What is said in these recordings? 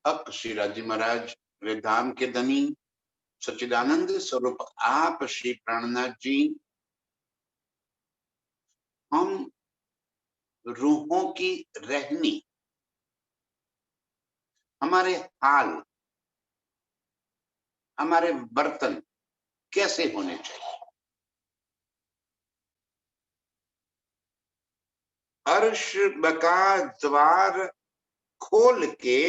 हक श्रीराज जी महाराज वे धाम के धनी सच्चिदानंद स्वरूप आप श्री प्राणनाथ जी, हम रूहों की रहनी, हमारे हाल, हमारे बर्तन कैसे होने चाहिए। अर्श बका द्वार खोल के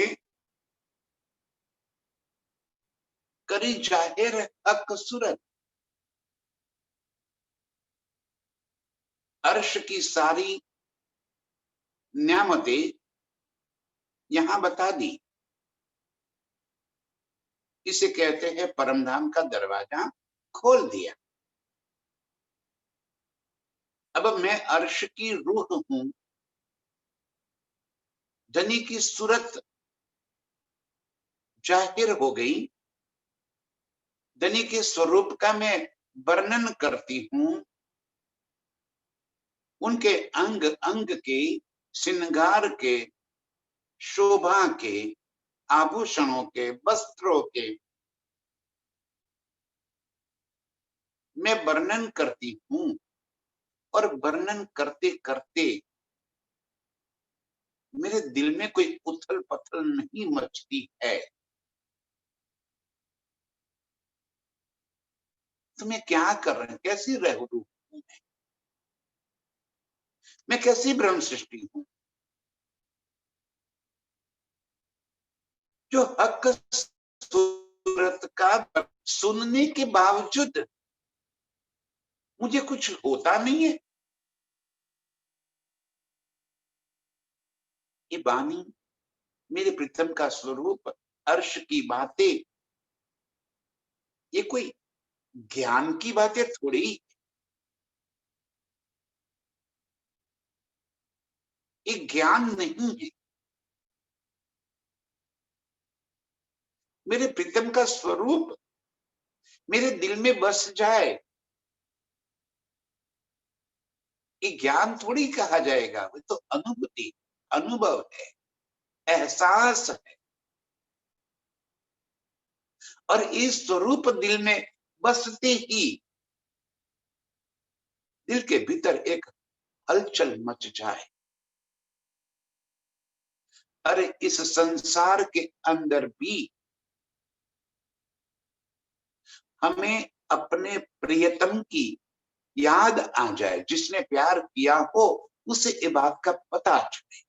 करी जाहिर हक सूरत। अर्श की सारी न्यामतें यहां बता दी। इसे कहते हैं परमधाम का दरवाजा खोल दिया। अब मैं अर्श की रूह हूं, धनी की सूरत जाहिर हो गई, धनी के स्वरूप का मैं वर्णन करती हूं, उनके अंग अंग के, श्रृंगार के, शोभा के, आभूषणों के, वस्त्रों के मैं वर्णन करती हूं। और वर्णन करते करते मेरे दिल में कोई उथल पथल नहीं मचती है। तो मैं क्या कर रही हूं, कैसी रह रू हूं मैं कैसी ब्रह्म सृष्टि हूं जो हक सूरत का सुनने के बावजूद मुझे कुछ होता नहीं है। ये वाणी, मेरे प्रीतम का स्वरूप, अर्श की बातें, ये कोई ज्ञान की बातें थोड़ी, ये ज्ञान नहीं है। मेरे प्रीतम का स्वरूप मेरे दिल में बस जाए, ये ज्ञान थोड़ी कहा जाएगा, वो तो अनुभूति, अनुभव है, एहसास है। और इस स्वरूप दिल में बसते ही दिल के भीतर एक हलचल मच जाए। अरे इस संसार के अंदर भी हमें अपने प्रियतम की याद आ जाए, जिसने प्यार किया हो उसे ये बात का पता चले।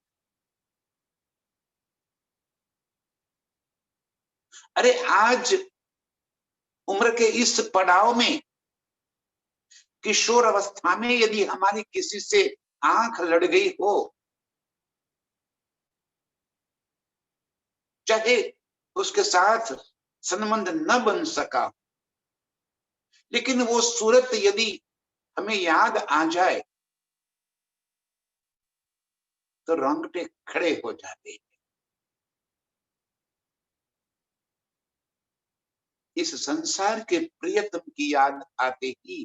अरे आज उम्र के इस पड़ाव में, किशोर अवस्था में यदि हमारी किसी से आंख लड़ गई हो, चाहे उसके साथ संबंध न बन सका, लेकिन वो सूरत यदि हमें याद आ जाए तो रोंगटे खड़े हो जाते हैं। इस संसार के प्रियतम की याद आते ही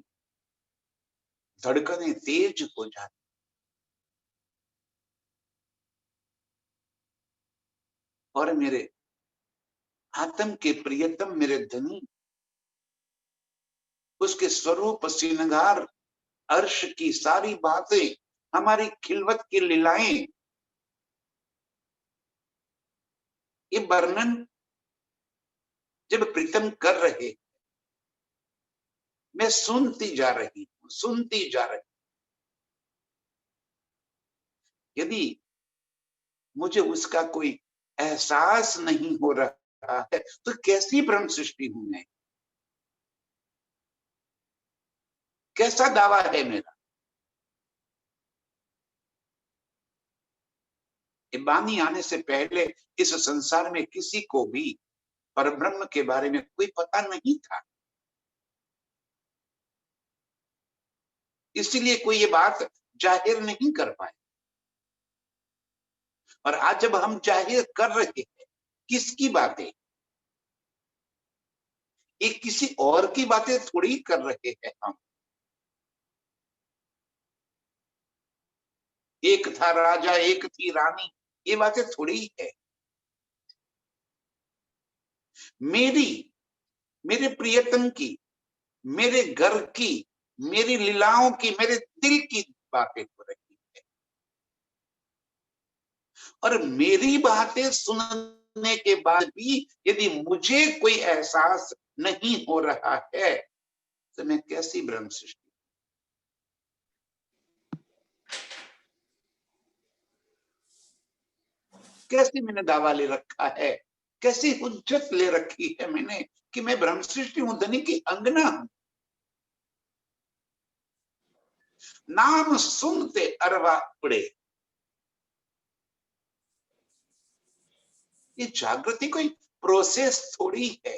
धड़कनें तेज हो जाती। और मेरे आत्म के प्रियतम, मेरे धनी, उसके स्वरूप, श्रृंगार, अर्श की सारी बातें, हमारी खिलवत की लीलाएं, ये वर्णन जब प्रीतम कर रहे, मैं सुनती जा रही हूं, सुनती जा रही। यदि मुझे उसका कोई एहसास नहीं हो रहा है तो कैसी ब्रह्म सृष्टि हूं मैं, कैसा दावा है मेरा। ये वाणी आने से पहले इस संसार में किसी को भी परब्रह्म के बारे में कोई पता नहीं था, इसीलिए कोई ये बात जाहिर नहीं कर पाए। और आज जब हम जाहिर कर रहे हैं, किसकी बातें, ये किसी और की बातें थोड़ी कर रहे हैं हम। एक था राजा, एक थी रानी, ये बातें थोड़ी है। मेरी, मेरे प्रियतम की, मेरे घर की, मेरी लीलाओं की, मेरे दिल की बातें हो रही है। और मेरी बातें सुनने के बाद भी यदि मुझे कोई एहसास नहीं हो रहा है तो मैं कैसी ब्रह्म सृष्टि, कैसी मैंने दावा ले रखा है, कैसी हुज्जत ले रखी है मैंने कि मैं ब्रह्म सृष्टि हूं, धनी की अंगना हूं। नाम सुनते अरवा उड़े। ये जागृति कोई प्रोसेस थोड़ी है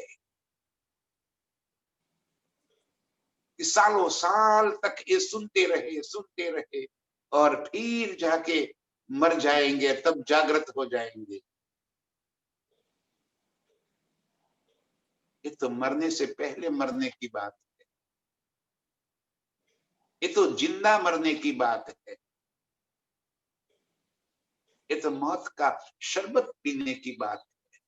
कि सालों साल तक ये सुनते रहे और फिर जाके मर जाएंगे तब जागृत हो जाएंगे। ये तो मरने से पहले मरने की बात है, ये तो जिंदा मरने की बात है, ये तो मौत का शरबत पीने की बात है,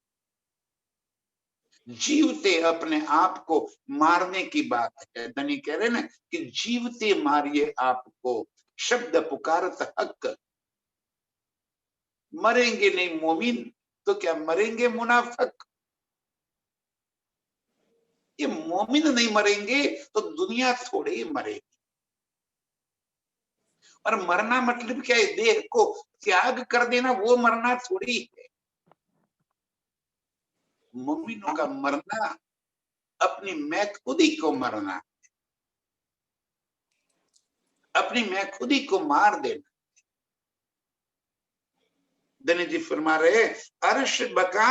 जीवते अपने आप को मारने की बात है। धनी कह रहे ना कि जीवते मारिए आपको, शब्द पुकारत हक। मरेंगे नहीं मोमिन तो क्या मरेंगे मुनाफिक। ये मोमिन नहीं मरेंगे तो दुनिया थोड़े ही मरेगी। और मरना मतलब क्या है, देह को त्याग कर देना, वो मरना थोड़ी है। मोमिनों का मरना अपनी मैं खुदी को मरना, अपनी मैं खुदी को मार देना। दनी जी फरमा रहे अर्श बका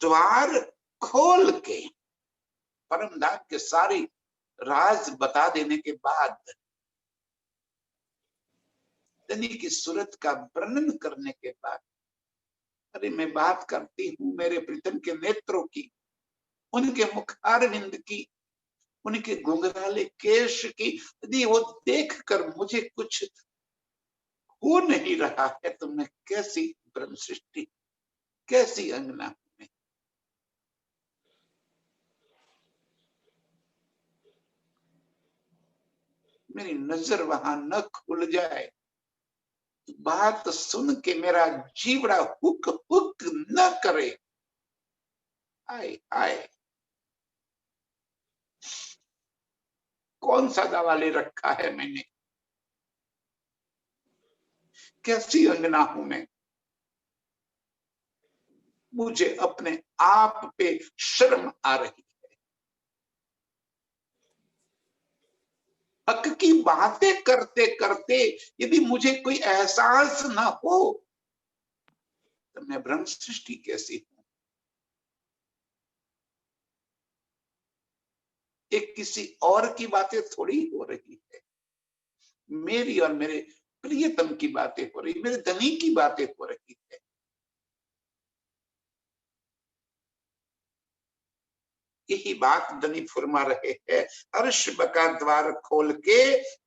द्वार खोल के, परम धाम के सारी राज बता देने के बाद, दनी की सूरत का वर्णन करने के बाद, अरे मैं बात करती हूँ मेरे प्रीतम के नेत्रों की, उनके मुखारविंद की, उनके घुंघराले केश की। यदि वो देखकर मुझे कुछ हो नहीं रहा है तो मैं कैसी ब्रह्म सृष्टि, कैसी अंगना में। मेरी नजर वहां न खुल जाए, बात सुन के मेरा जीवड़ा हुक हुक न करे। आए आए, कौन सा दावा ले रखा है मैंने, कैसी अंगना हूं मैं। मुझे अपने आप पे शर्म आ रही। हक की बातें करते करते यदि मुझे कोई एहसास न हो तो मैं ब्रह्म सृष्टि कैसी हूं। एक किसी और की बातें थोड़ी हो रही है, मेरी और मेरे प्रियतम की बातें हो रही, मेरे धनी की बातें हो रही है। यही बात धनी फरमा रहे हैं, अर्श बका द्वार खोल के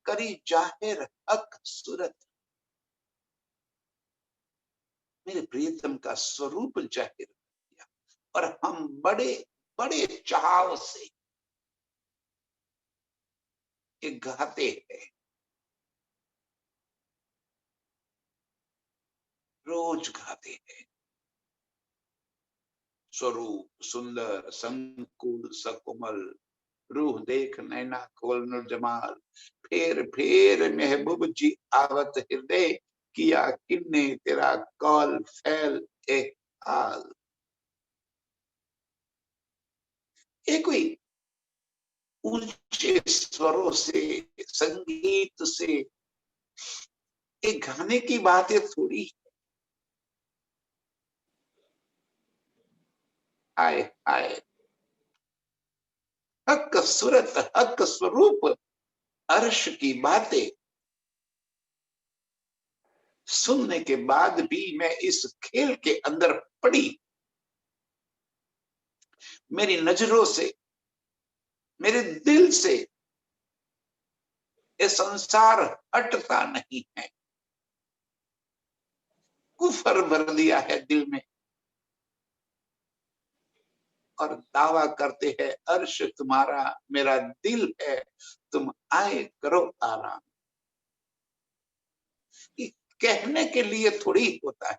करी जाहिर हक सूरत। मेरे प्रियतम का स्वरूप जाहिर किया और हम बड़े बड़े चाव से ये गाते हैं, रोज गाते हैं। स्वरूप सुंदर संकुल सकुमल, रूह देख नैना खोल नुर जमाल, फेर महबूब जी आवत हृदय, किया किन्ने तेरा कौल फैल ए हाल। ये कोई ऊंचे स्वरों से, संगीत से एक गाने की बात है थोड़ी। आए आए, हक सूरत हक स्वरूप, अर्श की बातें सुनने के बाद भी मैं इस खेल के अंदर पड़ी। मेरी नजरों से, मेरे दिल से ये संसार हटता नहीं है। कुफर भर दिया है दिल में, और दावा करते हैं, अर्श तुम्हारा मेरा दिल है, तुम आए करो आराम। ये कहने के लिए थोड़ी होता है,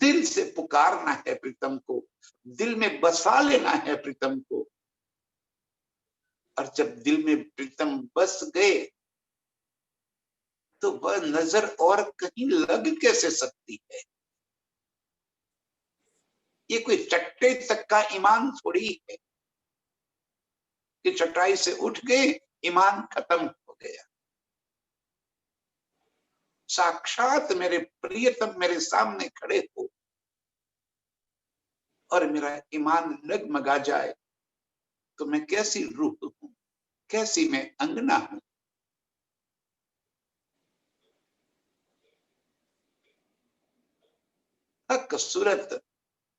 दिल से पुकारना है प्रीतम को, दिल में बसा लेना है प्रीतम को। और जब दिल में प्रीतम बस गए तो वह नजर और कहीं लग कैसे सकती है। ये कोई चट्टे तक का ईमान थोड़ी है कि चटाई से उठ गए ईमान खत्म हो गया। साक्षात मेरे प्रियतम मेरे सामने खड़े हो और मेरा ईमान डगमगा जाए तो मैं कैसी रूह हूं, कैसी मैं अंगना हूं। हक सूरत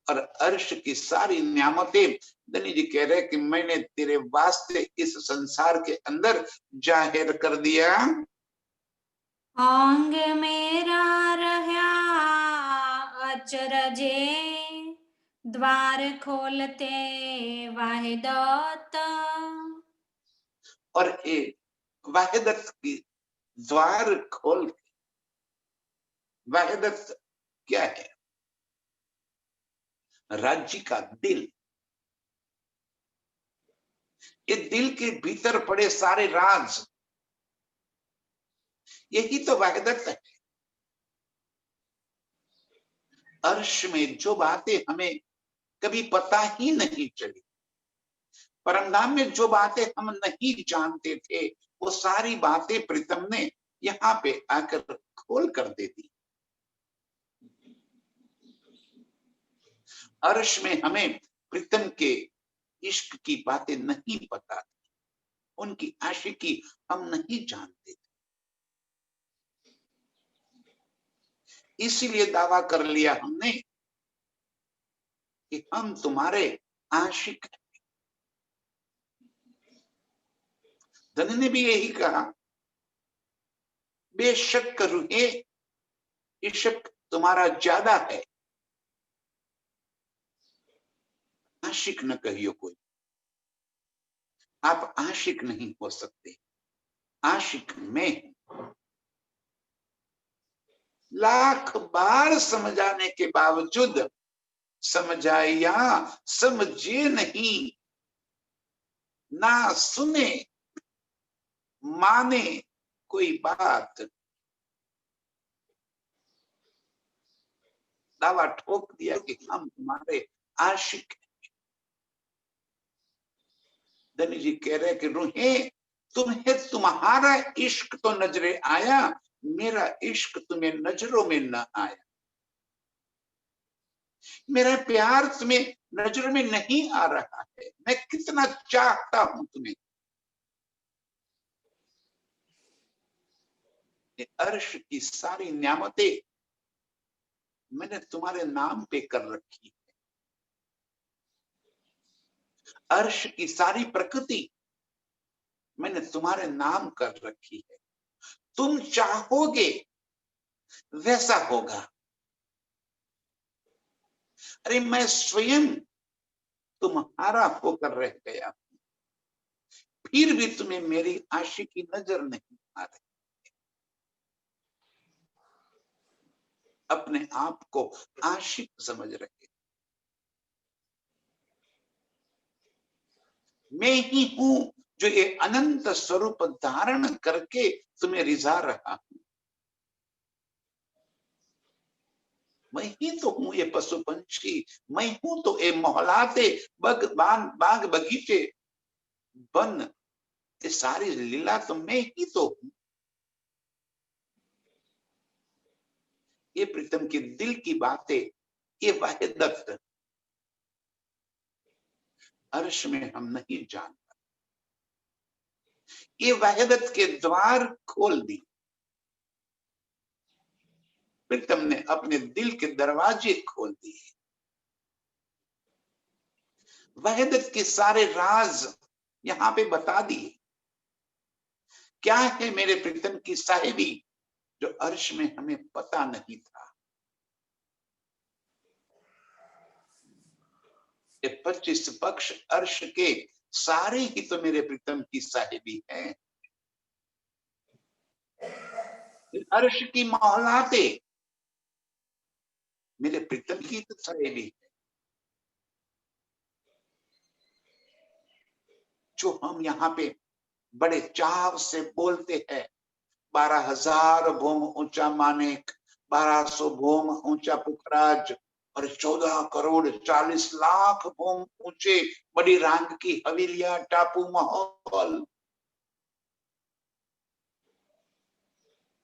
और अर्श की सारी नियामतें धनी जी कह रहे कि मैंने तेरे वास्ते इस संसार के अंदर जाहिर कर दिया। अंग मेरा रहा अचरजे, द्वार खोलते वाहिदत। और ये वाहिदत की द्वार खोल, वाहिदत क्या है? राज्य का दिल। ये दिल के भीतर पड़े सारे राज, यही तो वाहिदत है। अर्श में जो बातें हमें कभी पता ही नहीं चली, परमधाम में जो बातें हम नहीं जानते थे, वो सारी बातें प्रीतम ने यहाँ पे आकर खोल कर दे दी। अर्श में हमें प्रीतम के इश्क की बातें नहीं पता थी, उनकी आशिकी हम नहीं जानते थे। इसीलिए दावा कर लिया हमने कि हम तुम्हारे आशिक हैं। धन ने भी यही कहा, बेशक रूहे इश्क तुम्हारा ज्यादा है। आशिक न कहियो कोई, आप आशिक नहीं हो सकते, आशिक मैं हूं। लाख बार समझाने के बावजूद समझाया समझे नहीं, ना सुने माने कोई बात। दावा ठोक दिया कि हम तुम्हारे आशिक हैं। धनी जी कह रहे कि रूहे तुम्हें तुम्हारा इश्क तो नजरे आया, मेरा इश्क तुम्हें नजरों में न आया। मेरा प्यार तुम्हें नजरों में नहीं आ रहा है, मैं कितना चाहता हूं तुम्हें। अर्श की सारी नियामतें मैंने तुम्हारे नाम पे कर रखी है। अर्श की सारी प्रकृति मैंने तुम्हारे नाम कर रखी है। तुम चाहोगे वैसा होगा। अरे मैं स्वयं तुम्हारा होकर रह गया, फिर भी तुम्हें मेरी आशिकी नजर नहीं आ रही। अपने आप को आशिक समझ रहे। मैं ही हूं जो ये अनंत स्वरूप धारण करके तुम्हें रिझा रहा हूं। मैं ही तो हूं ये पशु पंछी, मैं हूं तो ये मोहलाते बाग बगीचे वन, ये सारी लीला तो मैं ही तो हूं। ये प्रीतम के दिल की बातें, ये वाहिदत अर्श में हम नहीं जान पाते। ये वाहिदत के द्वार खोल दी प्रीतम ने, अपने दिल के दरवाजे खोल दिए। वाहिदत के सारे राज यहाँ पे बता दिए। क्या है मेरे प्रीतम की साहिबी जो अर्श में हमें पता नहीं था। ये 25 पक्ष अर्श के सारे ही तो मेरे प्रीतम की साहिबी हैं। अर्श की मोहलाते मेरे प्रीतम की तो साहिबी है। जो हम यहाँ पे बड़े चाव से बोलते हैं, 12,000 भूम ऊंचा मानेक, 1200 भूम ऊंचा पुखराज और 14 करोड़ 40 लाख भूम ऊंचे बड़ी रांग की हवेलियां, टापू, माहौल,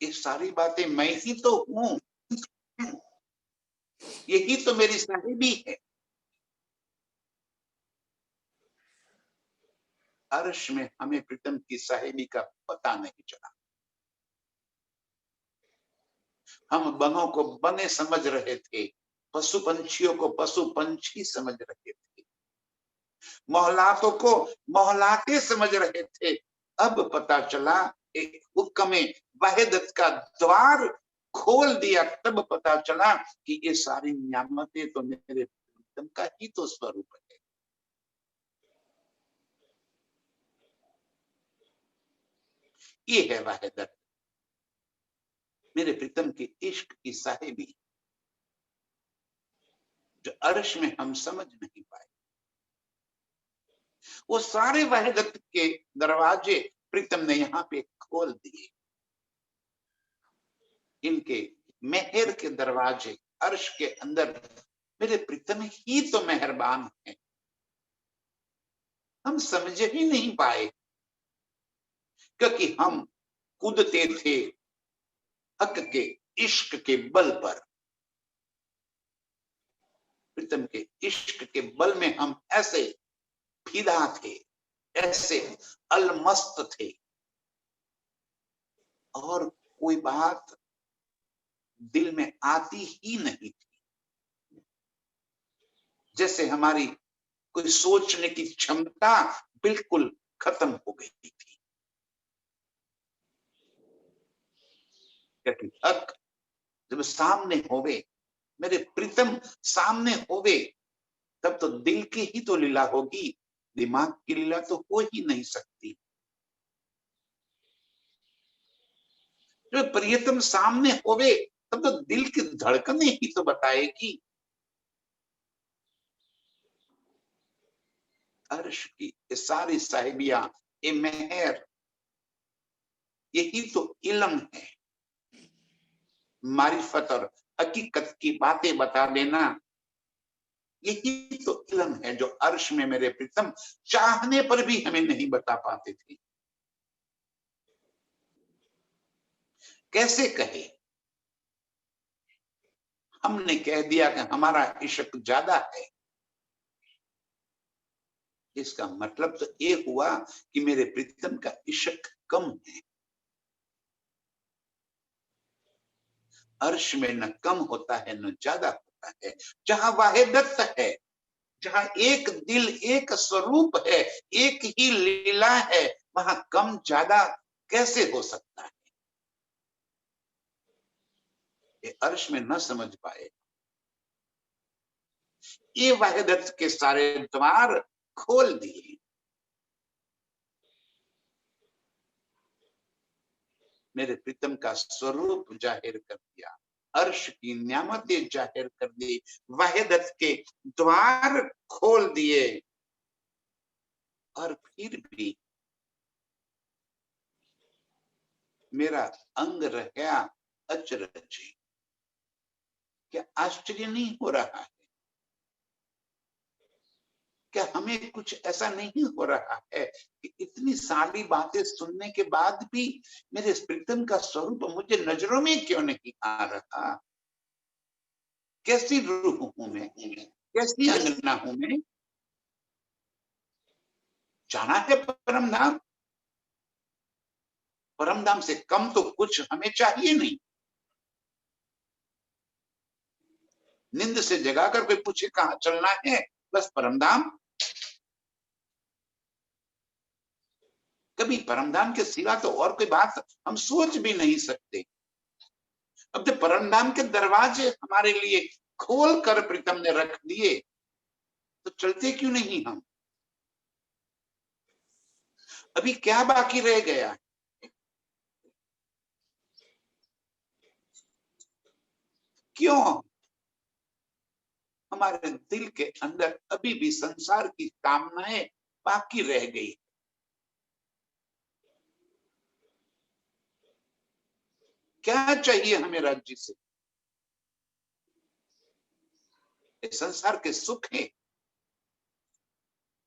ये सारी बातें मैं ही तो हूं। यही तो मेरी साहिबी है। अर्श में हमें प्रीतम की साहिबी का पता नहीं चला। हम बनों को बने समझ रहे थे, पशु पंछियों को पशु पंछी समझ रहे थे, मोहलातों को मोहलाते समझ रहे थे। अब पता चला एक हुक्म वाहिदत का द्वार खोल दिया, तब पता चला कि ये सारी नियामतें तो मेरे प्रीतम का ही तो स्वरूप है। ये है वाहिदत, मेरे प्रीतम के इश्क की साहिबी, जो अर्श में हम समझ नहीं पाए। वो सारे वाहिदत के दरवाजे प्रीतम ने यहाँ पे खोल दिए। इनके मेहर के दरवाजे अर्श के अंदर मेरे प्रीतम ही तो मेहरबान है। हम समझ ही नहीं पाए, क्योंकि हम कूदते थे हक के इश्क के बल पर। प्रीतम के इश्क के बल में हम ऐसे फिदा थे, ऐसे अलमस्त थे, और कोई बात दिल में आती ही नहीं थी। जैसे हमारी कोई सोचने की क्षमता बिल्कुल खत्म हो गई थी। क्योंकि हक जब सामने होवे, मेरे प्रीतम सामने होवे, तब तो दिल की ही तो लीला होगी, दिमाग की लीला तो हो ही नहीं सकती। जब प्रियतम सामने होवे, तब तो दिल की धड़कने ही तो बताएगी। अर्श की ये सारी साहिबियां, ये मेहर, यही तो इल्म है। मारिफत और हकीकत की बातें बता देना, यही तो इल्म है जो अर्श में मेरे प्रीतम चाहने पर भी हमें नहीं बता पाते थे। कैसे कहे? हमने कह दिया कि हमारा इश्क ज्यादा है, इसका मतलब तो ये हुआ कि मेरे प्रीतम का इश्क कम है। अर्श में न कम होता है न ज्यादा होता है। जहां वाहिदत है, जहां एक दिल एक स्वरूप है, एक ही लीला है, वहां कम ज्यादा कैसे हो सकता है? ये अर्श में न समझ पाए। ये वाहिदत के सारे द्वार खोल दिए। मेरे प्रीतम का स्वरूप जाहिर कर दिया, अर्श की नियामतें जाहिर कर दी, वाहिदत के द्वार खोल दिए। और फिर भी मेरा अंग रहा अचरज। क्या आश्चर्य नहीं हो रहा है? क्या हमें कुछ ऐसा नहीं हो रहा है कि इतनी सारी बातें सुनने के बाद भी मेरे प्रीतम का स्वरूप मुझे नजरों में क्यों नहीं आ रहा? कैसी रूह हूं मैं, कैसी अंगना हूं मैं? जाना है परम धाम, परम धाम से कम तो कुछ हमें चाहिए नहीं। नींद से जगाकर कोई पूछे कहां चलना है, बस परम धाम। कभी परमधाम के सिवा तो और कोई बात हम सोच भी नहीं सकते। अब तो परमधाम के दरवाजे हमारे लिए खोल कर प्रीतम ने रख दिए। तो चलते क्यों नहीं हम? अभी क्या बाकी रह गया? क्यों हमारे दिल के अंदर अभी भी संसार की कामनाएं बाकी रह गई? क्या चाहिए हमें राज्य से? संसार के सुख है,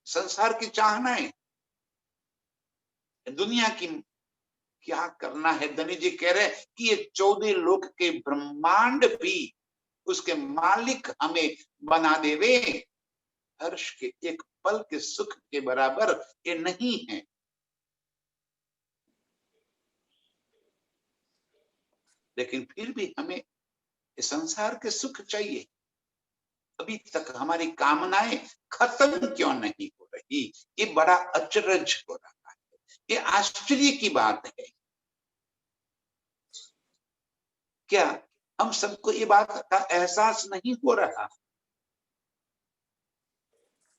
संसार की चाहनाएं, दुनिया की क्या करना है? धनी जी कह रहे कि ये 14 लोक के ब्रह्मांड भी उसके मालिक हमें बना देवे, हर्ष के एक पल के सुख के बराबर ये नहीं है। लेकिन फिर भी हमें संसार के सुख चाहिए। अभी तक हमारी कामनाएं खत्म क्यों नहीं हो रही? ये बड़ा अचरज हो रहा है, ये आश्चर्य की बात है। क्या हम सबको ये बात का एहसास नहीं हो रहा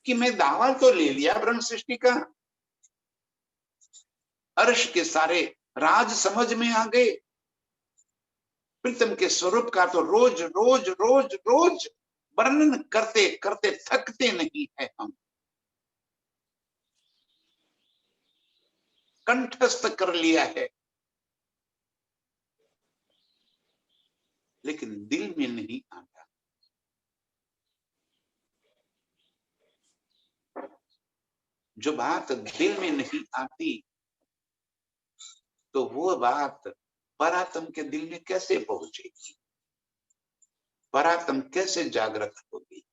कि मैं दावा तो ले लिया ब्रह्म सृष्टि का, अर्श के सारे राज समझ में आ गए, प्रीतम के स्वरूप का तो रोज रोज रोज रोज वर्णन करते करते थकते नहीं है हम, कंठस्थ कर लिया है, लेकिन दिल में नहीं आता। जो बात दिल में नहीं आती तो वो बात परात्म के दिल में कैसे पहुंचेगी? परात्म कैसे जागृत होगी?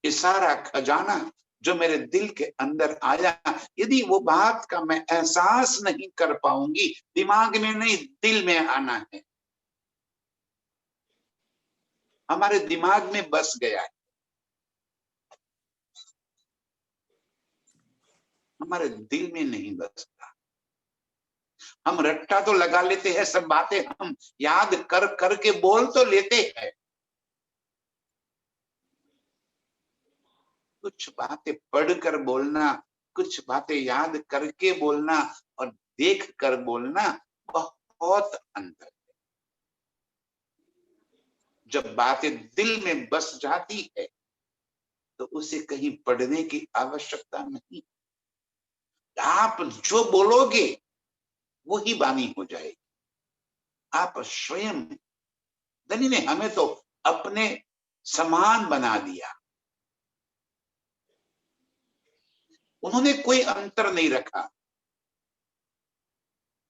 ये सारा खजाना जो मेरे दिल के अंदर आया, यदि वो बात का मैं एहसास नहीं कर पाऊंगी, दिमाग में नहीं दिल में आना है, हमारे दिमाग में बस गया है, हमारे दिल में नहीं बसता। हम रट्टा तो लगा लेते हैं, सब बातें हम याद कर करके बोल तो लेते हैं, कुछ बातें पढ़कर बोलना, कुछ बातें याद करके बोलना और देख कर बोलना बहुत अंतर है। जब बातें दिल में बस जाती है तो उसे कहीं पढ़ने की आवश्यकता नहीं, आप जो बोलोगे वही वाणी हो जाएगी। आप स्वयं, धनी ने हमें तो अपने समान बना दिया, उन्होंने कोई अंतर नहीं रखा।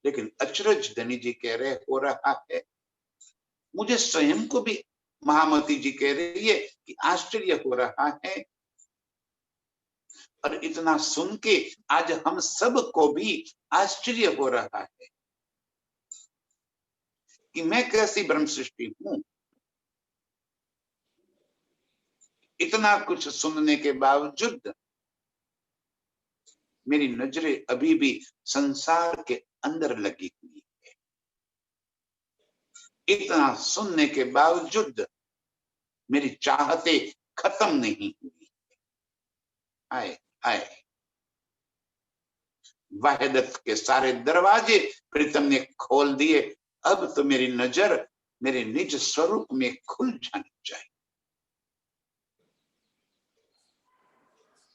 लेकिन अचरज धनी जी कह रहे हो रहा है, मुझे स्वयं को भी महामती जी कह रही है कि आश्चर्य हो रहा है, और इतना सुन के आज हम सब को भी आश्चर्य हो रहा है कि मैं कैसी ब्रह्म सृष्टि हूं। इतना कुछ सुनने के बावजूद मेरी नजरें अभी भी संसार के अंदर लगी हुई है। इतना सुनने के बावजूद मेरी चाहते खत्म नहीं हुई। आए आए, वाहिदत के सारे दरवाजे प्रीतम ने खोल दिए, अब तो मेरी नजर मेरे निज स्वरूप में खुल जानी चाहिए।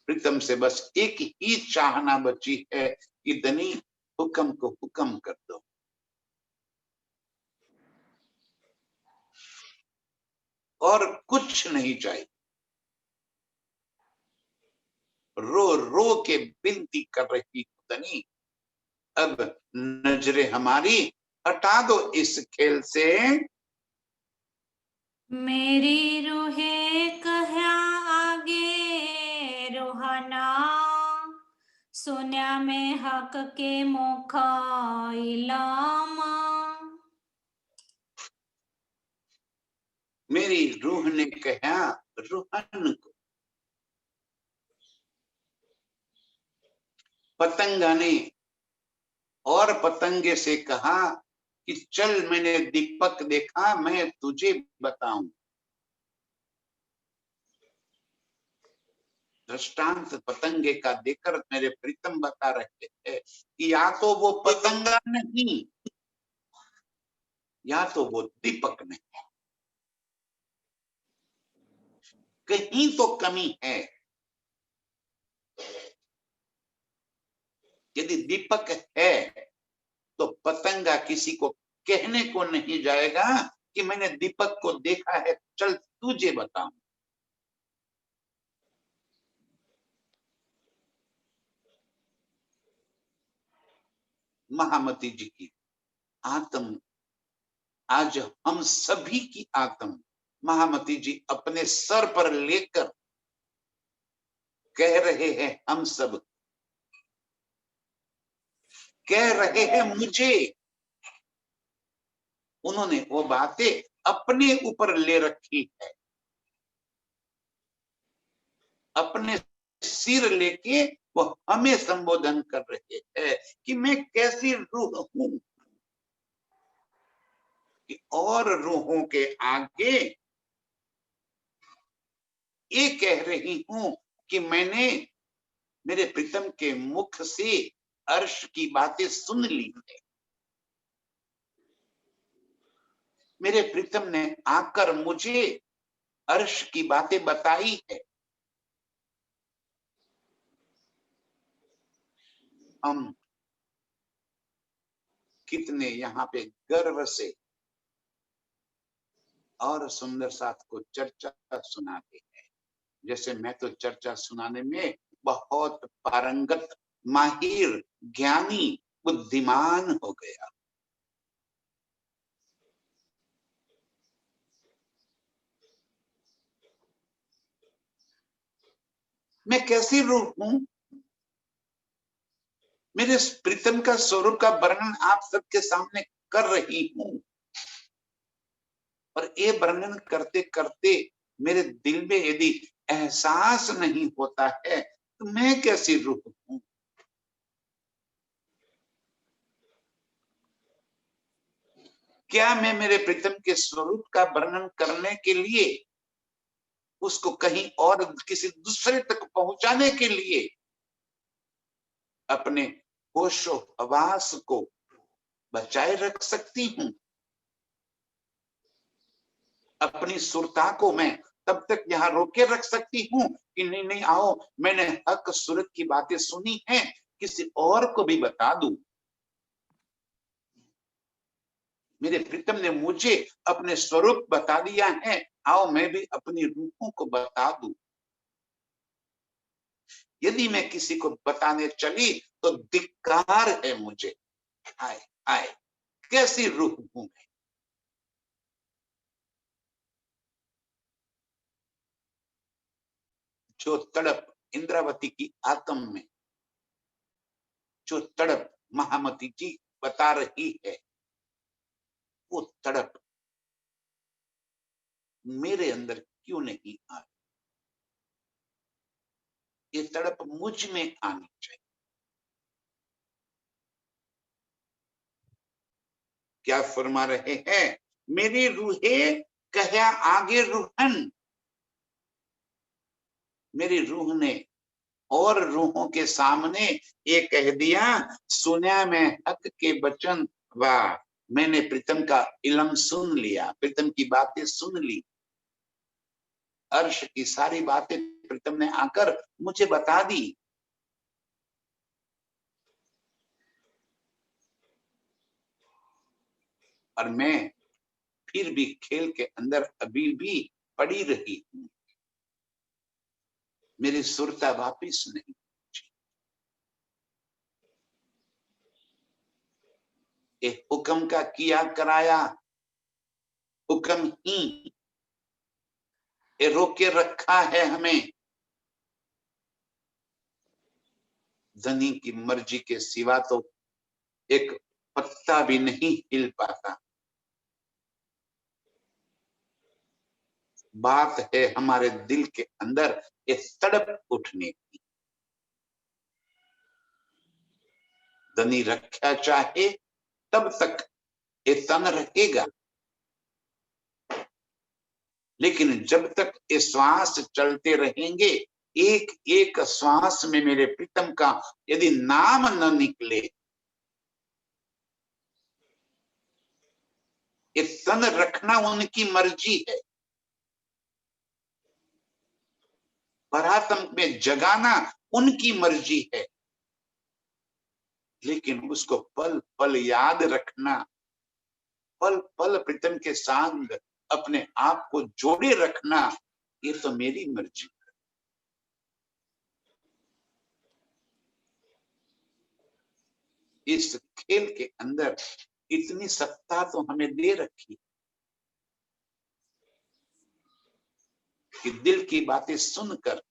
प्रीतम से बस एक ही चाहना बची है कि धनी हुक्म को हुक्म कर दो, और कुछ नहीं चाहिए। रो रो के विनती कर रही धनी, अब नजरें हमारी हटा दो इस खेल से। मेरी रूहे कह्या आगे रोहना, सुन्या में हक के मुख इलामा। मेरी रूह ने कहा रूहन को, पतंगा ने और पतंगे से कहा कि चल मैंने दीपक देखा, मैं तुझे बताऊं। दृष्टांत पतंगे का देकर मेरे प्रीतम बता रहे थे कि या तो वो पतंगा नहीं, या तो वो दीपक नहीं, कहीं तो कमी है। यदि दीपक है तो पतंगा किसी को कहने को नहीं जाएगा कि मैंने दीपक को देखा है, चल तुझे बताऊं। महामती जी की आत्म, आज हम सभी की आत्म महामती जी अपने सर पर लेकर कह रहे हैं, हम सब कह रहे हैं मुझे। उन्होंने वो बातें अपने ऊपर ले रखी है, अपने सिर लेके वो हमें संबोधन कर रहे हैं कि मैं कैसी रूह हूं कि और रूहों के आगे ये कह रही हूं कि मैंने मेरे प्रीतम के मुख से अर्श की बातें सुन ली है। मेरे प्रीतम ने आकर मुझे अर्श की बातें बताई है। हम कितने यहाँ पे गर्व से और सुंदर साथ को चर्चा सुनाते हैं। जैसे मैं तो चर्चा सुनाने में बहुत पारंगत, माहिर, ज्ञानी, बुद्धिमान हो गया। मैं कैसी रूह हूं, मेरे प्रीतम का स्वरूप का वर्णन आप सबके सामने कर रही हूं, और ये वर्णन करते करते मेरे दिल में यदि एहसास नहीं होता है तो मैं कैसी रूह हूं। क्या मैं मेरे प्रीतम के स्वरूप का वर्णन करने के लिए, उसको कहीं और किसी दूसरे तक पहुंचाने के लिए अपने होशो हवास को बचाए रख सकती हूँ? अपनी सुरता को मैं तब तक यहाँ रोके रख सकती हूँ कि नहीं नहीं आओ, मैंने हक सूरत की बातें सुनी है, किसी और को भी बता दूं। मेरे प्रीतम ने मुझे अपने स्वरूप बता दिया है, आओ मैं भी अपनी रूहों को बता दूं। यदि मैं किसी को बताने चली तो धिक्कार है मुझे। आए आए, कैसी रूह हूं मैं। जो तड़प इंद्रावती की आत्म में, जो तड़प महामती जी बता रही है, वो तड़प मेरे अंदर क्यों नहीं आ रही? ये तड़प मुझ में आनी चाहिए। क्या फरमा रहे हैं? मेरी रूहे कहा आगे रूहन। मेरी रूह ने और रूहों के सामने ये कह दिया, सुना मैं हक के वचन, वाह मैंने प्रीतम का इल्म सुन लिया, प्रीतम की बातें सुन ली, अर्श की सारी बातें प्रीतम ने आकर मुझे बता दी। और मैं फिर भी खेल के अंदर अभी भी पड़ी रही हूं, मेरी सुरता वापिस नहीं। एक हुक्म का किया कराया, हुक्म ही ये रोके रखा है हमें। धनी की मर्जी के सिवा तो एक पत्ता भी नहीं हिल पाता। बात है हमारे दिल के अंदर एक तड़प उठने की। धनी रखा चाहे तब तक ये तन रहेगा, लेकिन जब तक ये श्वास चलते रहेंगे एक एक श्वास में मेरे प्रीतम का यदि नाम न निकले, ये तन रखना उनकी मर्जी है, परात्म में जगाना उनकी मर्जी है, लेकिन उसको पल पल याद रखना, पल पल प्रीतम के संग अपने आप को जोड़े रखना, ये तो मेरी मर्जी है। इस खेल के अंदर इतनी सत्ता तो हमें दे रखी कि दिल की बातें सुनकर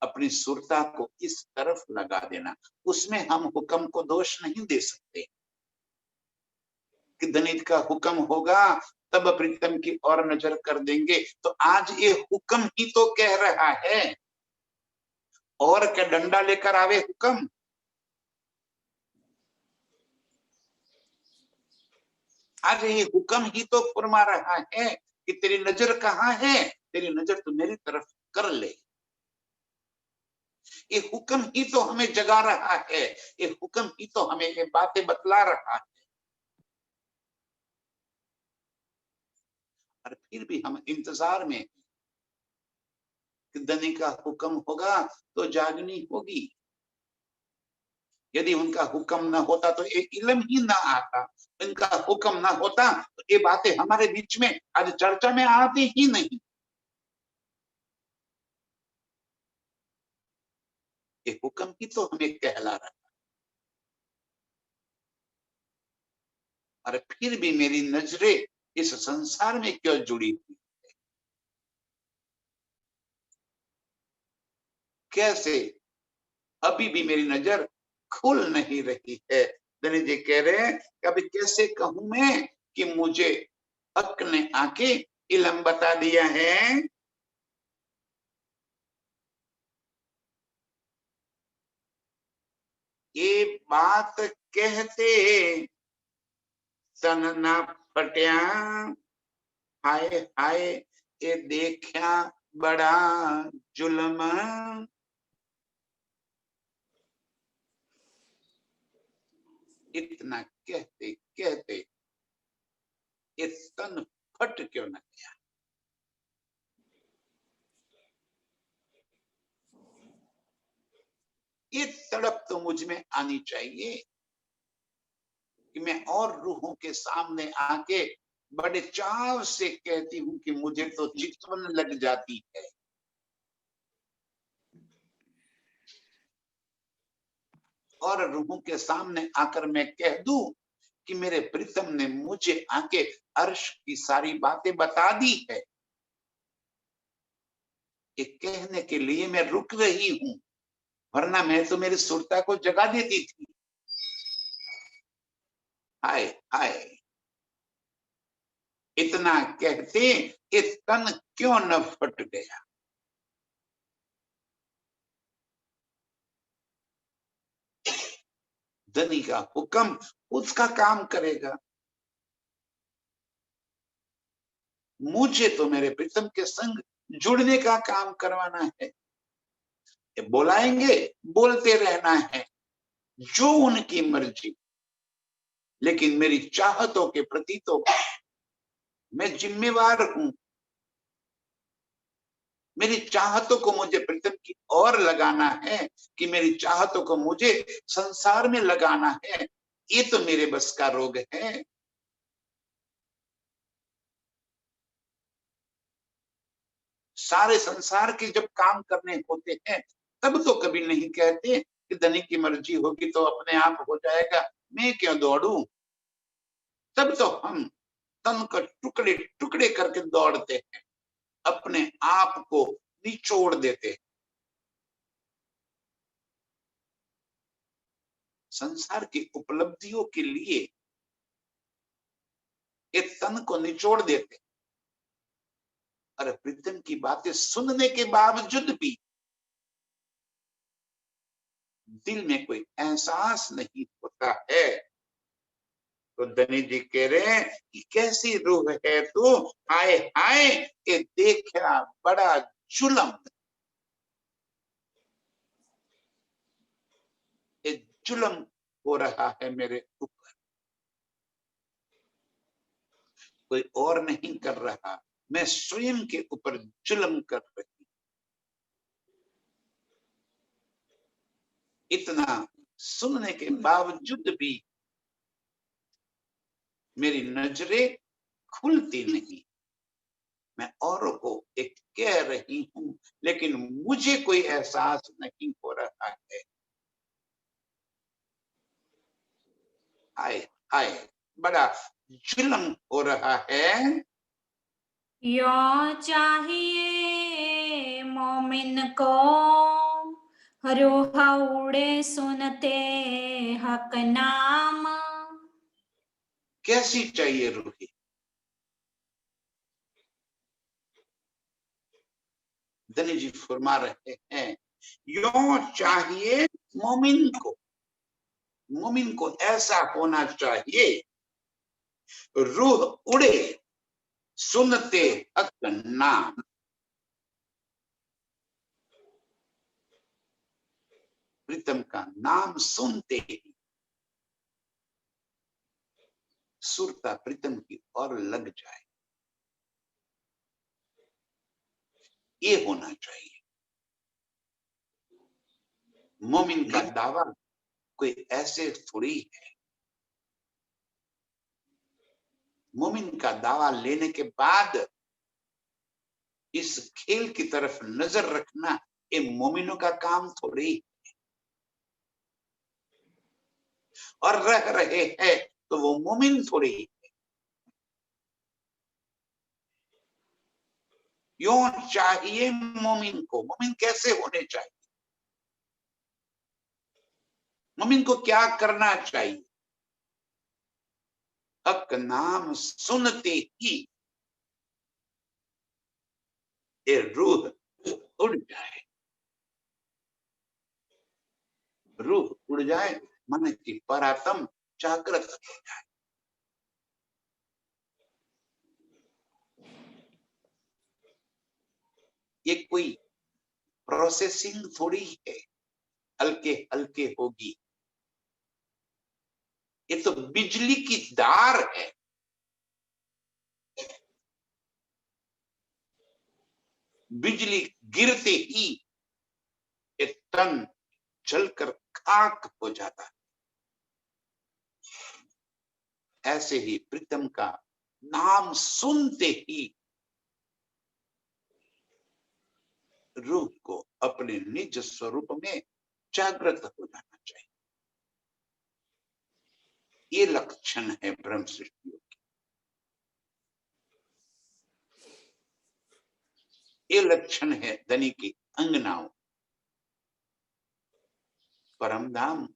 अपनी सुरता को इस तरफ लगा देना। उसमें हम हुक्म को दोष नहीं दे सकते कि धनिक का हुक्म होगा तब प्रीतम की और नजर कर देंगे। तो आज ये हुक्म ही तो कह रहा है, और क्या डंडा लेकर आवे हुक्म। आज ये हुक्म ही तो फरमा रहा है कि तेरी नजर कहाँ है, तेरी नजर तो मेरी तरफ कर ले। ये हुक्म ही तो हमें जगा रहा है, ये हुक्म ही तो हमें ये बातें बतला रहा है। और फिर भी हम इंतजार में कि धनी का हुक्म होगा तो जागनी होगी। यदि उनका हुक्म ना होता तो ये इल्म ही ना आता, इनका हुक्म ना होता तो ये बातें हमारे बीच में आज चर्चा में आती ही नहीं। ये हुक्म ही तो हमें कहला रहा है। और फिर भी मेरी नजरें इस संसार में क्यों जुड़ी हुई, कैसे अभी भी मेरी नजर खुल नहीं रही है। धनी जी कह रहे हैं कि अभी कैसे कहूं मैं कि मुझे हक ने आके इल्म बता दिया है। ये बात कहते तन ना फटिया, हाय हाय ये देखा बड़ा जुल्म। इतना कहते कहते ये तन फट क्यों न गया। ये तड़प तो मुझ में आनी चाहिए कि मैं और रूहों के सामने आके बड़े चाव से कहती हूं कि मुझे तो चितवन लग जाती है। और रूहों के सामने आकर मैं कह दूं कि मेरे प्रीतम ने मुझे आके अर्श की सारी बातें बता दी है। ये कहने के लिए मैं रुक रही हूं, वरना मैं तो मेरी सुरता को जगा देती थी। हाय हाय इतना कहते ये तन क्यों न फट गया। धनी का हुक्म उसका काम करेगा, मुझे तो मेरे प्रीतम के संग जुड़ने का काम करवाना है। ये बुलाएंगे, बोलते रहना है, जो उनकी मर्जी, लेकिन मेरी चाहतों के प्रति तो मैं जिम्मेवार हूं। मेरी चाहतों को मुझे प्रीतम की ओर लगाना है कि मेरी चाहतों को मुझे संसार में लगाना है, ये तो मेरे बस का रोग है। सारे संसार के जब काम करने होते हैं तब तो कभी नहीं कहते कि धनी की मर्जी होगी तो अपने आप हो जाएगा, मैं क्यों दौड़ूं। तब तो हम तन को टुकड़े टुकड़े करके दौड़ते हैं, अपने आप को निचोड़ देते हैं। संसार की उपलब्धियों के लिए एक तन को निचोड़ देते। और प्रीतम की बातें सुनने के बावजूद भी दिल में कोई एहसास नहीं होता है। तो धनी जी कह रहे हैं कि कैसी रूह है तू, हाय हाय ये देखा बड़ा जुल्म। जुल्म हो रहा है मेरे ऊपर, कोई और नहीं कर रहा, मैं स्वयं के ऊपर जुल्म कर रही। इतना सुनने के बावजूद भी मेरी नजरें खुलती नहीं। मैं औरों को एक कह रही हूं, लेकिन मुझे कोई एहसास नहीं हो रहा है। हाय हाय, बड़ा जुल्म हो रहा है। यो चाहिए मोमिन को, रूह उड़े सुनते हक नाम। कैसी चाहिए रूही? धनी जी फरमा रहे हैं, यो चाहिए मोमिन को, मोमिन को ऐसा होना चाहिए, रूह उड़े सुनते हक नाम। प्रीतम का नाम सुनते ही सुरता प्रीतम की ओर लग जाए, ये होना चाहिए। मोमिन का दावा कोई ऐसे थोड़ी है। मोमिन का दावा लेने के बाद इस खेल की तरफ नजर रखना, ये मोमिनों का काम थोड़ी, और रह रहे हैं तो वो मोमिन थोड़ी। यूं चाहिए मोमिन को, मोमिन कैसे होने चाहिए, मोमिन को क्या करना चाहिए? हक नाम सुनते ही ये रूह उड़ जाए, रूह उड़ जाए, मन की परात्म जागृत हो जाए। ये कोई प्रोसेसिंग थोड़ी है, हल्के हल्के होगी। ये तो बिजली की धार है। बिजली गिरते ही एक तन जलकर खाक हो जाता है। ऐसे ही प्रीतम का नाम सुनते ही रूह को अपने निज स्वरूप में जागृत हो जाना चाहिए। ये लक्षण है ब्रह्म सृष्टि की, ये लक्षण है धनी की अंगनाओं। परम धाम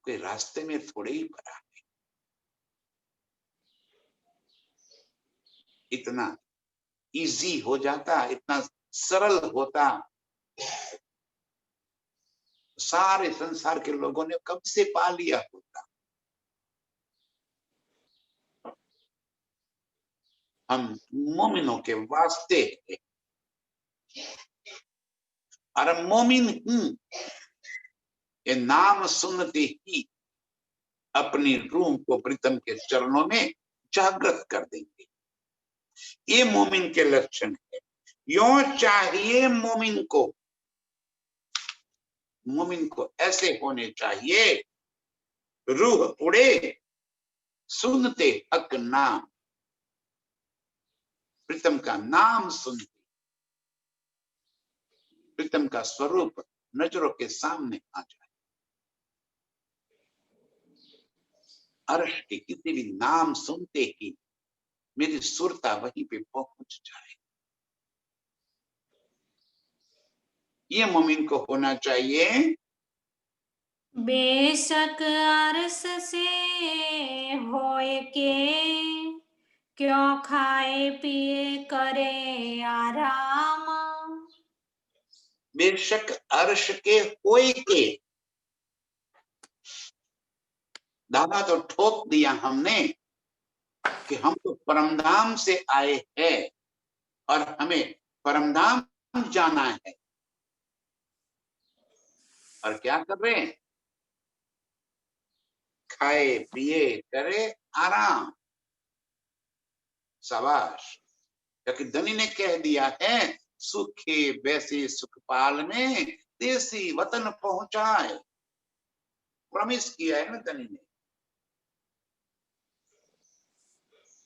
के रास्ते में थोड़े ही पड़ा है, इतना इजी हो जाता, इतना सरल होता, सारे संसार के लोगों ने कब से पा लिया होता। हम मोमिनों के वास्ते हैं, और मोमिन ही ये नाम सुनते ही अपनी रूह को प्रीतम के चरणों में जागृत कर देंगे। ये मोमिन के लक्षण है। यो चाहिए मोमिन को, मोमिन को ऐसे होने चाहिए, रूह उड़े सुनते हक नाम, प्रीतम का नाम सुनते प्रीतम का स्वरूप नजरों के सामने आ जाए। अर्श के किसी भी नाम सुनते ही मेरी सुरता वहीं पे पहुंच जाए। ये मोमिन को होना चाहिए। बेशक अरस से होए के, क्यों खाए पिए करे आराम। बेशक अर्श के होए के, दावा तो ठोक दिया हमने कि हम तो परमधाम से आए हैं और हमें परमधाम जाना है। और क्या कर रहे हैं? खाए पिए करे आराम। शाबाश। क्योंकि धनी ने कह दिया है, सुखे वैसे सुखपाल में देसी वतन पहुंचाए। प्रॉमिस किया है ना धनी ने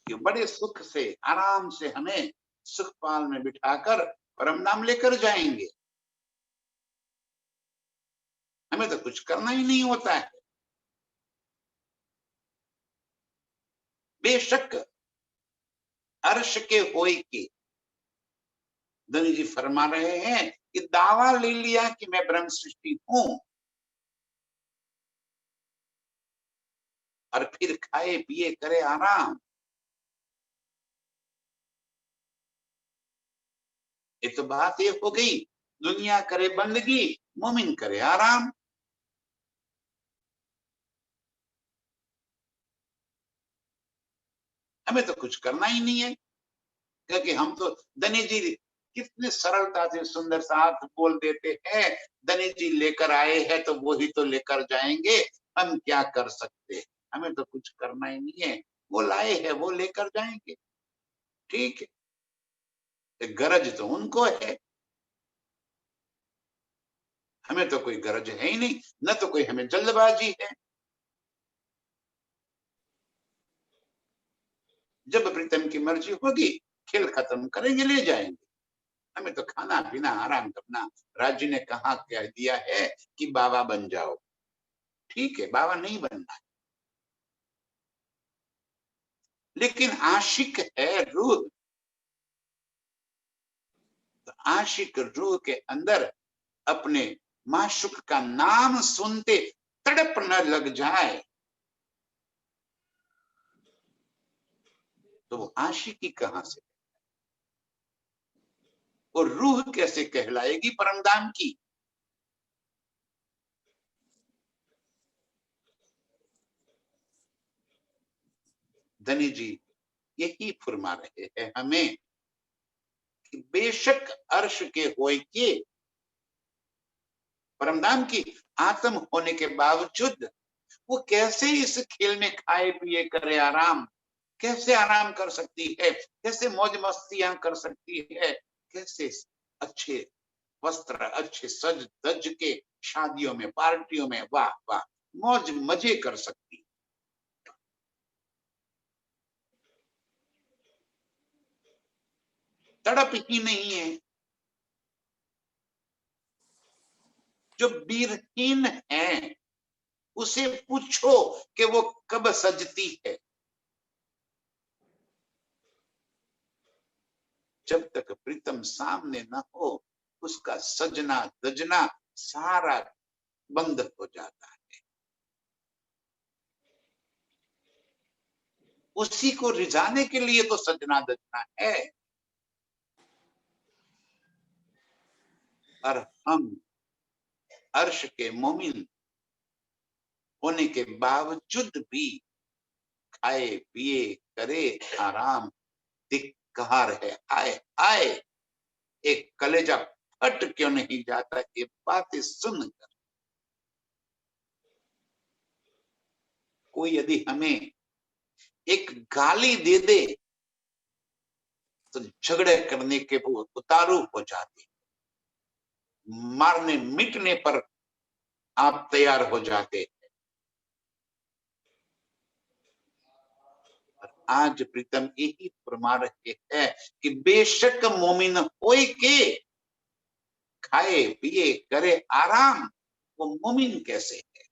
कि बड़े सुख से आराम से हमें सुखपाल में बिठाकर परम नाम लेकर जाएंगे। हमें तो कुछ करना ही नहीं होता है। बेशक अर्श के होय के, धनी जी फरमा रहे हैं कि दावा ले लिया कि मैं ब्रह्म सृष्टि हूं, और फिर खाए पिए करे आराम। ये तो बात ये हो गई, दुनिया करे बंदगी, मोमिन करे आराम। हमें तो कुछ करना ही नहीं है, क्योंकि हम तो धनी जी कितने सरलता से सुंदर साथ बोल देते हैं, धनी जी लेकर आए हैं तो वो ही तो लेकर जाएंगे, हम क्या कर सकते हैं। हमें तो कुछ करना ही नहीं है, वो लाए हैं वो लेकर जाएंगे। ठीक है, गरज तो उनको है, हमें तो कोई गरज है ही नहीं, न तो कोई हमें जल्दबाजी है। जब प्रीतम की मर्जी होगी, खेल खत्म करेंगे, ले जाएंगे। हमें तो खाना पीना आराम करना। राज्य ने कहा कह दिया है कि बाबा बन जाओ, ठीक है, बाबा नहीं बनना है, लेकिन आशिक है रूह, तो आशिक रूह के अंदर अपने माशुक का नाम सुनते तड़प न लग जाए, तो वो आशिकी कहां से, और रूह कैसे कहलाएगी परमधाम की। धनी जी यही फरमा रहे हैं हमें कि बेशक अर्श के होय के, परमधाम की आत्म होने के बावजूद वो कैसे इस खेल में खाए पिए करे आराम, कैसे आराम कर सकती है, कैसे मौज मस्तियां कर सकती है, कैसे अच्छे वस्त्र अच्छे सज धज के शादियों में पार्टियों में वाह वाह मौज मजे कर सकती। तड़प ही नहीं है। जो वीरहीन है उसे पूछो कि वो कब सजती है। जब तक प्रीतम सामने न हो उसका सजना दजना सारा बंद हो जाता है। उसी को रिझाने के लिए तो सजना दजना है। और हम अर्श के मोमिन होने के बावजूद भी खाए पिए करे आराम, धिक्कार है। आए आए, एक कलेजा फट क्यों नहीं जाता ये बातें सुनकर। कोई यदि हमें एक गाली दे दे तो झगड़े करने के वो उतारू हो जाते, मारने मिटने पर आप तैयार हो जाते। आज प्रीतम यही फरमा रहे हैं कि बेशक मोमिन होए के खाए पिए करे आराम, वो मोमिन कैसे है।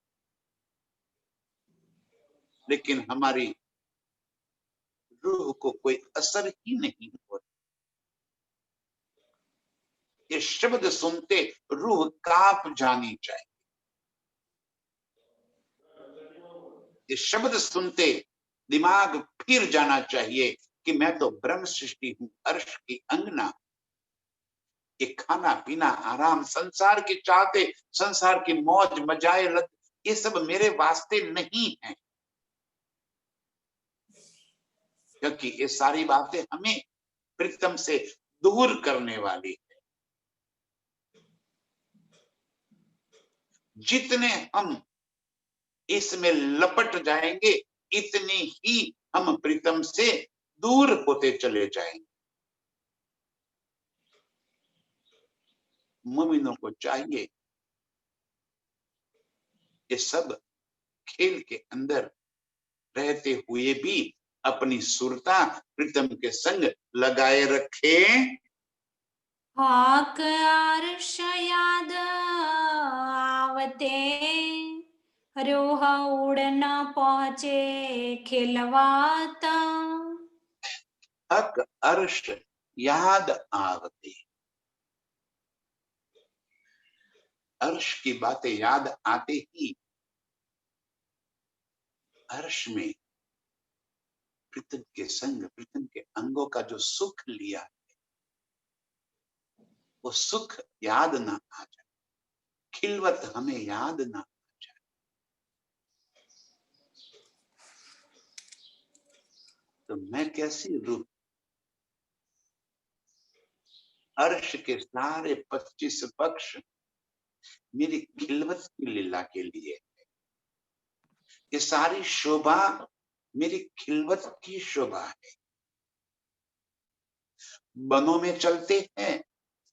लेकिन हमारी रूह को कोई असर ही नहीं होता। ये शब्द सुनते रूह कांप जानी चाहिए। ये शब्द सुनते दिमाग फिर जाना चाहिए कि मैं तो ब्रह्म सृष्टि हूं, अर्श की अंगना। ये खाना पीना आराम, संसार की चाहते, संसार की मौज मजाए लग, ये सब मेरे वास्ते नहीं है। क्योंकि ये सारी बातें हमें प्रीतम से दूर करने वाली है। जितने हम इसमें लपट जाएंगे, इतनी ही हम प्रीतम से दूर होते चले जाएंगे। मोमिनों को चाहिए ये सब खेल के अंदर रहते हुए भी अपनी सुरता प्रीतम के संग लगाए रखे। हाक अर्श याद आवते, रोह उड़ न पहुंचे खिलवाता। हक अर्श याद आवते, अर्श की बातें याद आते ही अर्श में प्रीतम के संग, प्रीतम के अंगों का जो सुख लिया, वो सुख याद ना आ जाए, खिलवत हमें याद ना आ जाए। तो मैं कैसी रूह, अर्श के सारे 25 पक्ष मेरी खिलवत की लीला के लिए, ये सारी शोभा मेरी खिलवत की शोभा है। वनों में चलते हैं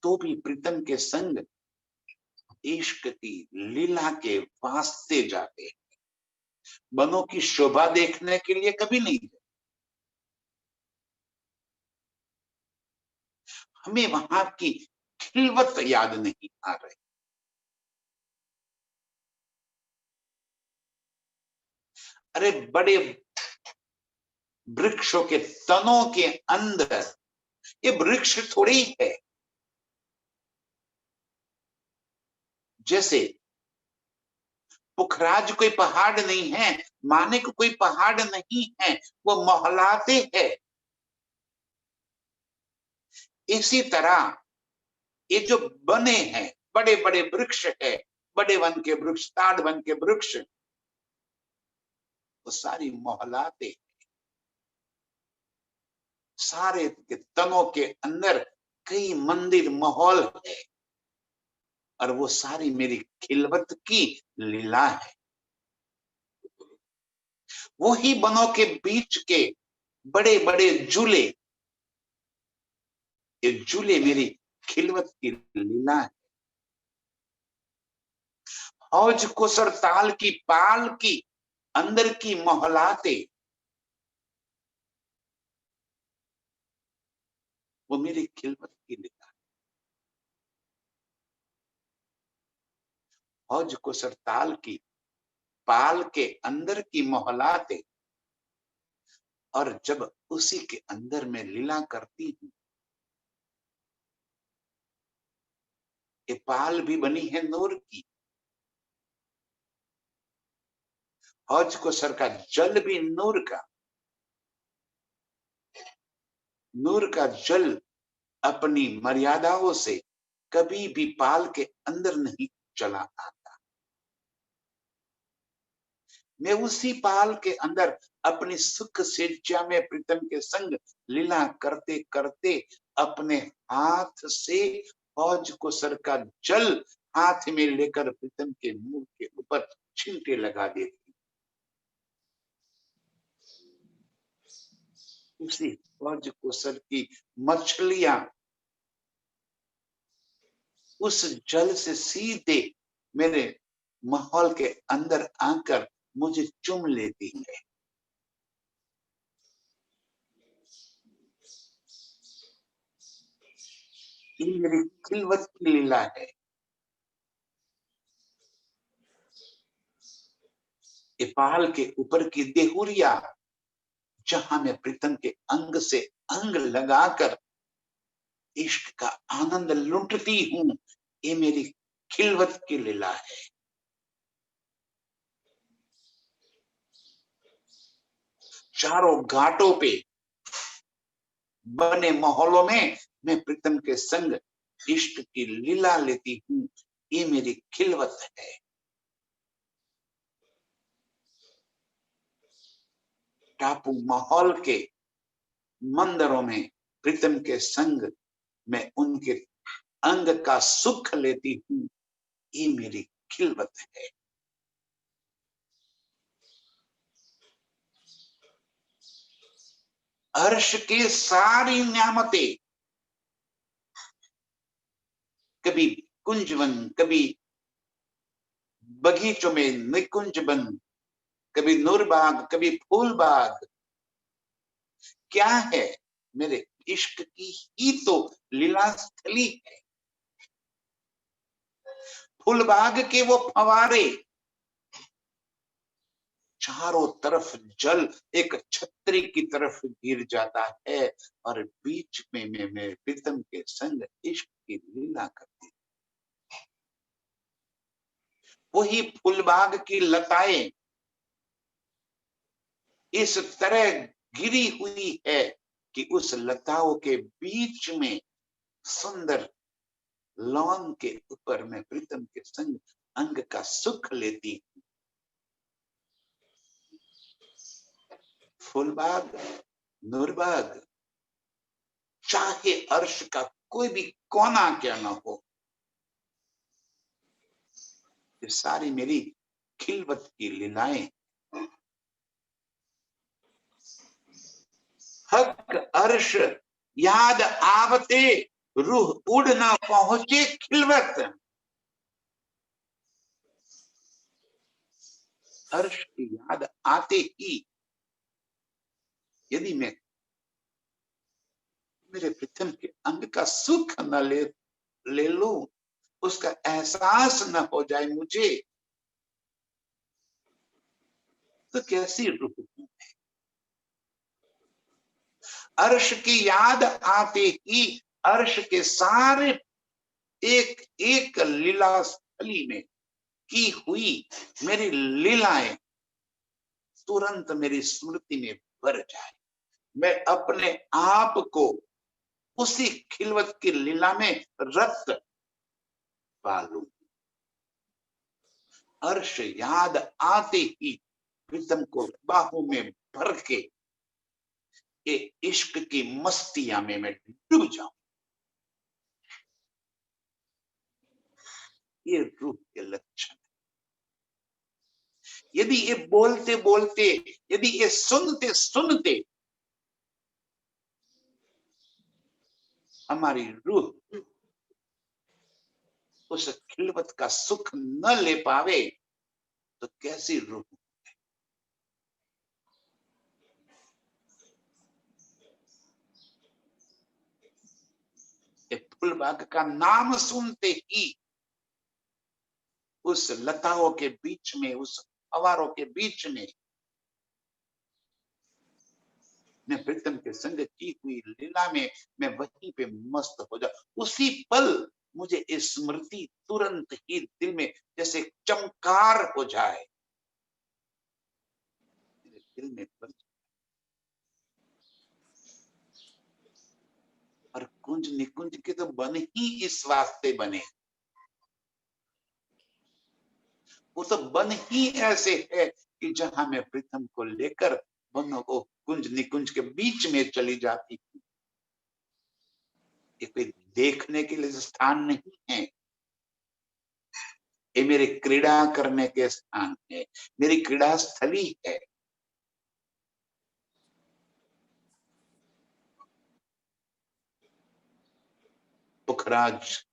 तो भी प्रीतम के संग इश्क की लीला के वास्ते जाते हैं, वनों की शोभा देखने के लिए कभी नहीं। हमें वहां की खिलवत याद नहीं आ रही। अरे बड़े वृक्षों के तनों के अंदर ये वृक्ष थोड़ी है, जैसे पुखराज कोई पहाड़ नहीं है, मानिक कोई पहाड़ नहीं है, वो मोहलाते हैं। इसी तरह ये जो बने हैं बड़े बड़े वृक्ष है, बड़े वन के वृक्ष, ताड़ वन के वृक्ष, वो सारी मोहलाते, सारे के तनों के अंदर कई मंदिर महल है, और वो सारी मेरी खिलवत की लीला है। वो ही वनों के बीच के बड़े बड़े झूले, ये झूले मेरी खिलवत की लीला है। हौज कुसर ताल की पाल की अंदर की मोहलाते, वो मेरी खिलवत की लीला। हौज कुसर ताल की पाल के अंदर की मोहलाते, और जब उसी के अंदर मैं लीला करती हूं, ये पाल भी बनी है नूर की, हौज कुसर का जल भी नूर का, नूर का जल अपनी मर्यादाओं से कभी भी पाल के अंदर नहीं चला आता। मैं उसी पाल के अंदर अपनी सुख सिरचा में प्रीतम के संग लीला करते करते अपने हाथ से हौज कुसर का जल हाथ में लेकर प्रीतम के मुंह के ऊपर छींटे लगा देती। उसी हौज कुसर की मछलियां उस जल से सीधे मेरे माहौल के अंदर आकर मुझे चूम लेती है। ये मेरी खिलवत की लीला है। ये पाल के ऊपर की देहुरिया, जहां मैं प्रीतम के अंग से अंग लगाकर इश्क का आनंद लुटती हूं, ये मेरी खिलवत की लीला है। चारों घाटों पे बने माहौलों में मैं प्रीतम के संग इश्क की लीला लेती हूं, ये मेरी खिलवत है। टापू माहौल के मंदिरों में प्रीतम के संग मैं उनके अंग का सुख लेती हूं, ये मेरी खिलवत है। अर्श के सारी न्यामतें, कभी कुंजवन, कभी बगीचों में निकुंज बन, कभी नूरबाग, कभी फूलबाग, क्या है? मेरे इश्क की ही तो लीला स्थली है। फूलबाग के वो फवारे, चारों तरफ जल एक छतरी की तरफ गिर जाता है और बीच में मैं मेरे प्रीतम के संग इश्क की लीला करती। वही फूलबाग की लताएं इस तरह गिरी हुई है कि उस लताओं के बीच में सुंदर लॉन के ऊपर मैं प्रीतम के संग अंग का सुख लेती। फूलबाग, नूरबाग, चाहे अर्श का कोई भी कोना क्या ना हो, ये सारी मेरी खिलवत की लीलाएं। हक अर्श याद आवते, रूह उड़ ना पहुंचे खिलवत। अर्श की याद आते ही यदि मैं मेरे प्रीतम के अंग का सुख न ले लूं, उसका एहसास न हो जाए मुझे, तो कैसी रूह हूं। अर्श की याद आते ही अर्श के सारे एक एक लीला स्थली में की हुई मेरी लीलाएं तुरंत मेरी स्मृति में भर जाए। मैं अपने आप को उसी खिलवत की लीला में रत पालू। अर्श याद आते ही प्रीतम को बाहों में भर के ये इश्क की मस्तियां में मैं डूब जाऊं। ये रूह के लक्षण। यदि ये बोलते बोलते, यदि ये सुनते सुनते हमारी रूह उस खिलवत का सुख न ले पावे, तो कैसी रूह। फूलबाग का नाम सुनते ही उस लताओं के बीच में, उस फवारों के बीच में मैं प्रीतम के संग की हुई लीला में मैं वहीं पे मस्त हो जाऊं। उसी पल मुझे स्मृति तुरंत ही दिल में जैसे चमकार हो जाए, मेरे दिल में बन। और कुंज निकुंज के तो बन ही इस वास्ते बने, वो तो बन ही ऐसे है कि जहां मैं प्रीतम को लेकर बनों को कुंज निकुंज के बीच में चली जाती हूँ। ये कोई देखने के लिए स्थान नहीं है, ये मेरे क्रीड़ा करने के स्थान है, मेरी क्रीड़ा स्थली है। पुखराज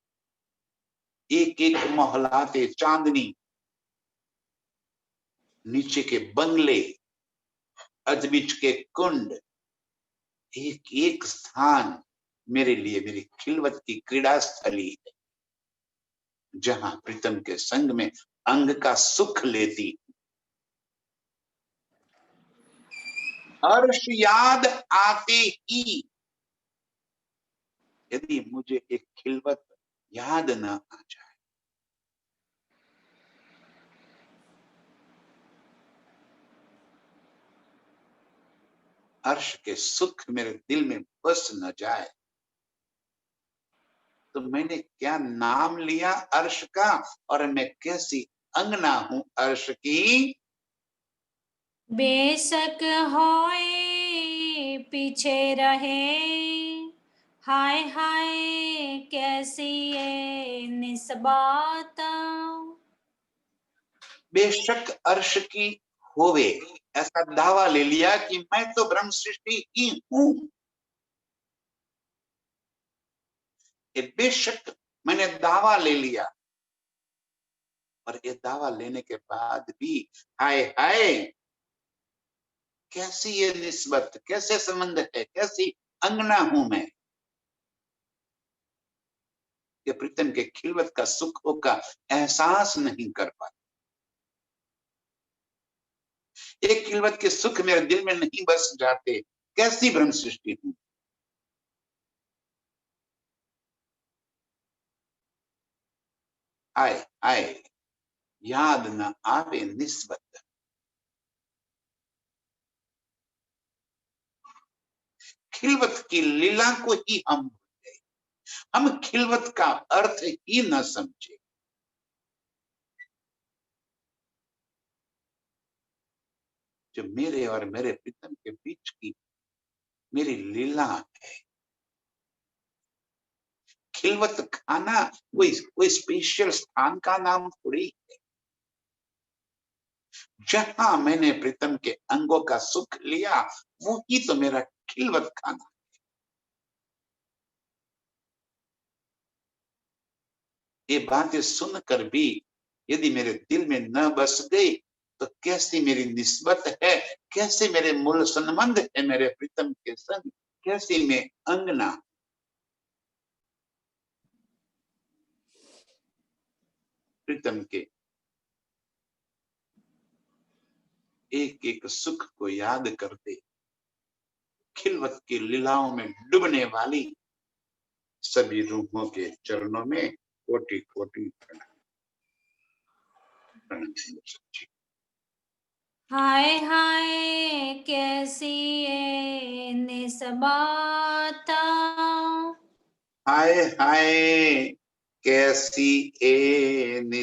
एक एक मोहलाते चांदनी, नीचे के बंगले, अजबिच के कुंड, एक एक स्थान मेरे लिए मेरी खिलवत की क्रीड़ा स्थली है, जहां प्रीतम के संग में अंग का सुख लेती। अर्श याद आते ही यदि मुझे एक खिलवत याद न आ जाए, अर्श के सुख मेरे दिल में बस न जाए, तो मैंने क्या नाम लिया अर्श का, और मैं कैसी अंगना हूं अर्श की। बेशक होए पीछे रहे, हाय हाय कैसी ये निस्बात। बेशक अर्श की होवे, ऐसा दावा ले लिया कि मैं तो ब्रह्म सृष्टि ही हूं। ये बेशक मैंने दावा ले लिया, और ये दावा लेने के बाद भी हाय हाय, कैसी ये निस्बत, कैसे संबंध है, कैसी अंगना हूं मैं। ये प्रीतम के खिलवत का सुखों का एहसास नहीं कर पाता। एक खिलवत के सुख मेरे दिल में नहीं बस जाते, कैसी ब्रह्म सृष्टि हूं। आए आए याद न आवे निस्बत। खिलवत की लीला को ही हम भूल गए, हम खिलवत का अर्थ ही न समझे। जो मेरे और मेरे प्रीतम के बीच की मेरी लीला है। खिलवत खाना कोई स्पेशल स्थान का नाम थोड़ी है। जहां मैंने प्रीतम के अंगों का सुख लिया, वो ही तो मेरा खिलवत खाना। ये बातें सुनकर भी यदि मेरे दिल में न बस गई, तो कैसी मेरी निस्बत है, कैसे मेरे मूल संबंध है मेरे प्रीतम के संग, कैसी मैं अंगना। प्रीतम के एक एक सुख को याद करते, खिलवत की लीलाओं में डूबने वाली सभी रूहों के चरणों में कोटि कोटि प्रणाम। हाय हाय कैसी ये निस्बता, हाय हाय कैसी ए